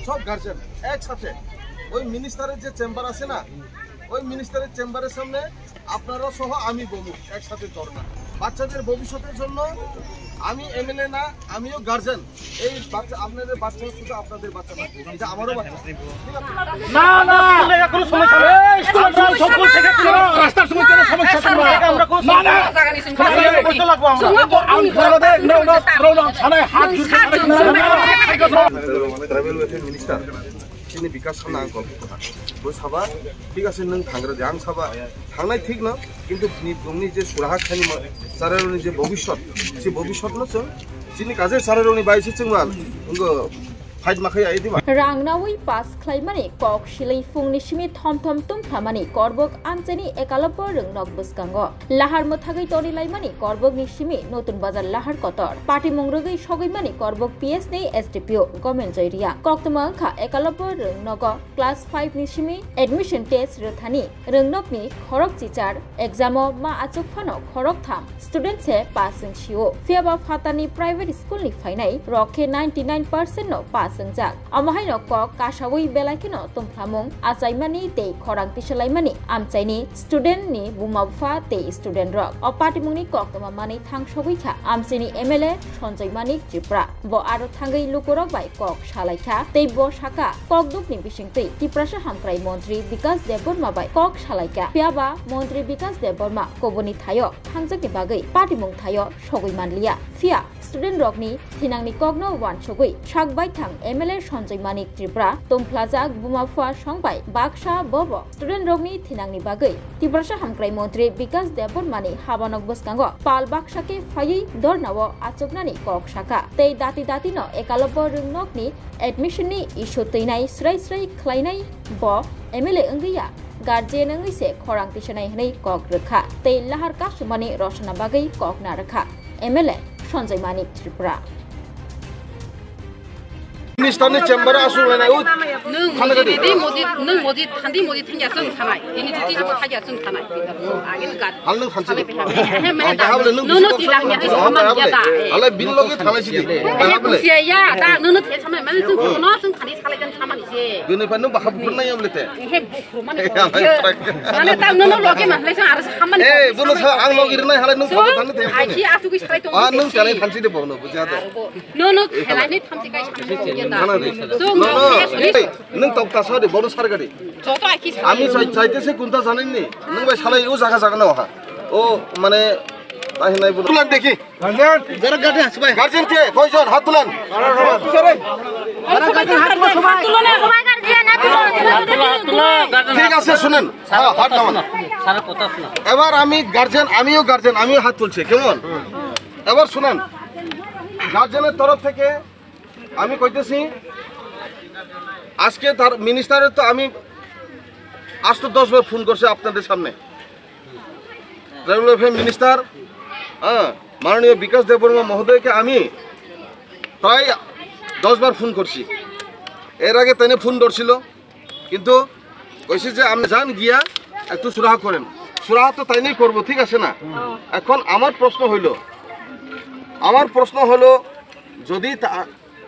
সব গার্জেন একসাথে ওই মিনিস্টারের যে চেম্বার আছে না, ওই মিনিস্টারের চেম্বারের সামনে আপনারা সহ আমি বলবো একসাথে ধর্ণা। বাচ্চাদের ভবিষ্যতের জন্য আমি এমএলএ না, আমিও গার্জেন। এই বাচ্চা আপনাদের বাচ্চা শুধু আপনাদের বাচ্চা না, এটা আমারও বাচ্চা। না না কোনো সমস্যা নেই, সকল থেকে কোনো রাস্তার সময় কোনো সমস্যা নেই, আমরা কোনো না না কষ্ট লাগবো আমরা থানায় হাত ट्राइबेल वेलफेयर मिनिस्टार जोंनि बिकास खालामनो आं गल्प बो साबा ठीक आसे नों थांग्रोदो आं साबा थांनाय ठीक न किन्तु नोंनि जे सुराहा खानि सारारनि जे भबिष्यत से भबिष्यतनो जों जोंनि काजे सारारनि बायसे जों मा फाइट माखै आइ दिमा रांनावै पास खालामनानै कक सिलै फुंनि सिमि थम थम तुम थामानि करबक आमचेनि एकालब्ब रोंनक बसकांग लाहार मोथागै तनि लाइमानि करबक नि सिमि नतुन बाजार लाहार कतर पार्टी मंग्रगै सगैमानि करबक पीएस नि एसडीपीओ गभर्नमेंट जयरिया कक्तमा खा एकालब्ब रोंनक क्लास 5 नि सिमि एडमिशन टेस्ट रथानि रोंनक नि खरक चिचार एग्जाम मा आचुक फानो खरक थाम स्टूडेंट से पासिं सिओ फियाबा फातानि प्राइवेट स्कूल नि फाइनाय रखे 99% नो पास संजाक अमाहाय नक कासावै बेलाखिनो तुमफ्रामुं आचाइमानि ते खरां तिसलाइमानि आमचाइनि स्टूडेंट नि बुमाबुफा ते स्टूडेंट रक अपाटिमुंनि कक्तमा मानि थांसबैखा आमचाइनि एमएलए सन्जय मानिक त्रिपुरा ब आरो थांगै लुकुरक बाय कक सालायखा ते ब साका ककदुकनि बिसिंतै त्रिपुरासा हामक्राय मन्त्री विकास देबबर्मा बाय कक सालायखा पियाबा मन्त्री विकास देबबर्मा कबनि थायो थांजकनि बागै पाटिमुं थायो सगै मानलिया फिया स्टूडेंट रकनि थिनांनि कगनो वान सगै सागबाय थां एमएलए सन्जय मानिक त्रिपुरा तोमफ्लाजाक बुमाफुआ संबाय बाक्सा बब स्टूडेंट रकनि थिनांनि बागै त्रिपुरासा हामक्राय मन्त्री विकास देबबर्मानि हाबानक बसकांग पाल बाक्साके फायै दरनाव आचकनानि कक साका तै दाति दातिनो एकालब्ब रोंनकनि एडमिशननि इशु तैनाय स्राय स्राय खलायनाय ब एमएलए अंगैया गार्जियन अंगैसे खरां तिसनाय हनै कक रोखा तै लाहार कासुमानि रसना बागै कक ना रखा एमएलए सन्जय मानिक त्रिपुरा मिनिस्टारनि चेम्बार आसुलायनाय उ थानागदि नों मोदि थान्दी मोदि थांया जों थानाय इनि दिति जो थाया जों थानाय आगे गाद हाल नों थानसि हाबले नों तिलांया है सामान या हाले बिन लगे थानायसि दि हाबले या दा नों थे सामान माने जों कोन जों थानि सालायगोन खामानि से बेनिफ्राय नों बाखा बुखुरनाय आमलेते हे बुखुर माने दा नों लगे मानलाय जों आरो खामानि ए बुनो सा आं लगिरनाय हाले नों थानो थानो दे आखि आथु गै सालाय दं आ नों थानाय थानसि दे बावनो बुझा दे नों थेलायनि थानसि गाय सामान नों तक्ता सादे बड़ सारगादि आमी चाइतेसे कुंता जानिनि नों बाय सालाय उ जागा जागा ना ओ माने ताहिनाय बुन तुलान देखि गार्जियन जरा गार्जियन हसबाय गार्जियन के कयजन हात तुलान ঠিক আছে শুনেন হাত নামান এবার আমি গার্জিয়ান আমিও হাত তুলছি কেমন এবার শুনেন গার্জিয়ানের তরফ থেকে আমি কইতেছি আজকে তার মিনিস্টারের তো আমি 8-10 বার ফোন করছি আপনাদের সামনে ট্রাইবেল ওয়েলফেয়ার মিনিস্টার মাননীয় বিকাশ দেববর্মা মহোদয়কে আমি প্রায় 10 বার ফোন করছি এর আগে তাইনে ফোন ধরছিল কিন্তু কইছে যে আপনি যান গিয়া একটু সুরাহা করেন সুরাহা তো তাইনেই করবো ঠিক আছে না এখন আমার প্রশ্ন হলো যদি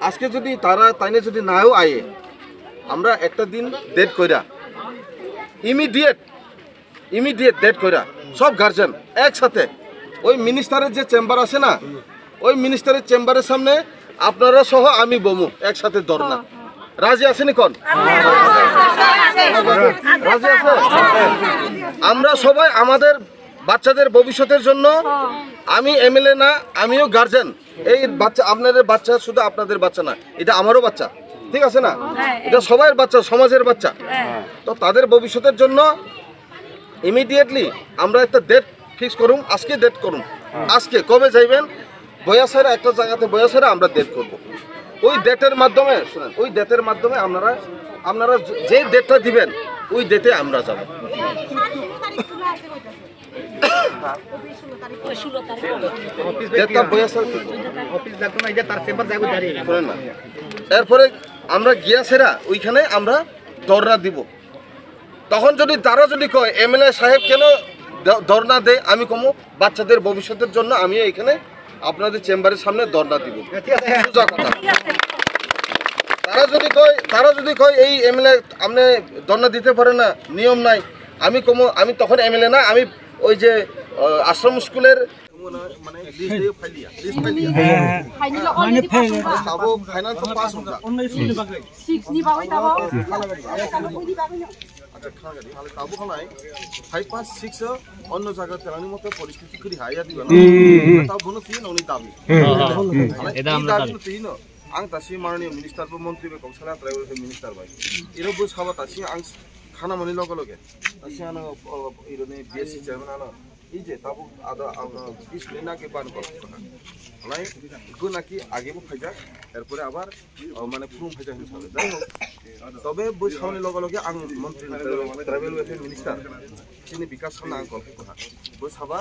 আজকে যদি তারা তাইনে যদি নাও আয়ে আমরা একটা দিন ডেট কইরা ইমিডিয়েট ডেট কইরা সব গার্জিয়ান একসাথে ওই মিনিস্টারের যে চেম্বার আছে না ওই মিনিস্টারের চেম্বারের সামনে আপনারা সহ আমি বমু একসাথে ধর্ণা রাজি আছেন কোন রাজি আছে আমরা সবাই আমাদের বাচ্চাদের ভবিষ্যতের জন্য আমি এমএলএ না আমিও গার্জিয়ান এই বাচ্চা আপনাদের বাচ্চা শুধু আপনাদের বাচ্চা না এটা আমারও বাচ্চা ঠিক আছে না এটা সবার বাচ্চা সমাজের বাচ্চা তো তাদের ভবিষ্যতের জন্য ইমিডিয়েটলি আমরা একটা ডেট ফিক্স করুম আজকে ডেট করুম আজকে কবে যাইবেন বয়াসেরা একটা জায়গাতে বয়াসেরা আমরা ডেট করব ওই ডেটের মাধ্যমে শুনেন ওই ডেটের মাধ্যমে আপনারা যে ডেটটা দিবেন ওই ডেটে আমরা যাব এরপরে আমরা গিয়াছেরা ওইখানে আমরা ধর্ণা দিব তখন যদি তারা যদি কয় এমএলএ সাহেব কেন ধর্ণা দেয় আমি কমো বাচ্চাদের ভবিষ্যতের জন্য আমি এখানে আপনাদের চেম্বারের সামনে ধর্ণা দিব তারা যদি কয় এই এমএলএ আপনি ধর্ণা দিতে পারে না, নিয়ম নাই, আমি তখন এমএলএ না, আমি ওই যে আশ্রম স্কুলের মানে ফাইনাল পাস হোক আচ্ছা খানাগাড়ি হালে তাবো খানায় 5 5 6 অন্য জায়গা তেলানি মতো পরিস্থিতি করি হাইয়া দিবা না তাও বনো তিন উনি দাবি এটা আমরা দাবি তিন आं दासि माननीय मिनिस्टार मंत्री बे कौशल ट्राइबल मिनिस्टार बाय इरो साबा दासि आं खाना मनि लगे लगे दासि आनो इरोने बीएससी चेयरमैन आनो এই যে তাবো আদা 20 মিনিট আগে বান কথা নাই গুনাকি আগেও ফাইজা এরপরে আবার মানে প্রুম ফাইজা হিসাবে যাই হোক তবে বই সামনে লগে লগে আং মন্ত্রী ট্রাইবেল ওয়েলফেয়ার মিনিস্টার তিনি বিকাশ খানা আং কল কথা বই সাবা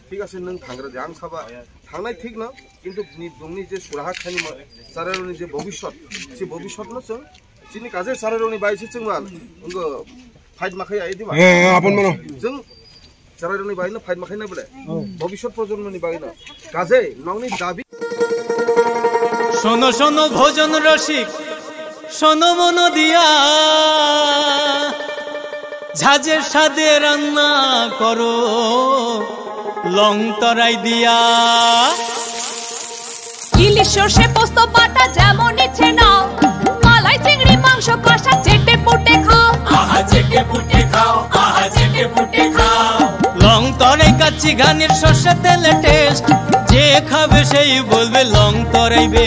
ঠিক আছে নং থাংরা যে আং সাবা থাংনাই ঠিক না কিন্তু দংনি যে সুরাহা খানি সারারনি যে ভবিষ্যৎ সে ভবিষ্যৎ ন जों চিনি কাজে সারারনি বাইছে जों মান उंगो फाइट माखाय आइ दिबा আপন মানো जों সারারনি বাইनो फाइट माखाय ना बले ভবিষ্যৎ প্রজন্মনি বাইনো কাজে নংনি দাবি শোনো শোনো ভোজন রসিক শোনো মন দিয়া ঝাঁঝের সাদে রান্না করো লং তরাই দিয়া ইলিশ সর্ষে পোস্ত বাটা যেমন ইচ্ছে নাও মালাই চিংড়ি মাংস কষা চেটে পুটে খাও আহা চেটে পুটে খাও আহা চেটে পুটে খাও লং তরাই কাচ্চি ঘানির সর্ষে তেলে টেস্ট যে খাবে সেই বলবে লং তরাই বে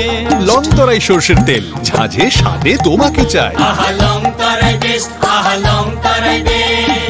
লং তরাই সরষের তেল ঝাঁঝে স্বাদে তোমাকে চাই আহা লং তরাই বেস্ট আহা লং তরাই বেস্ট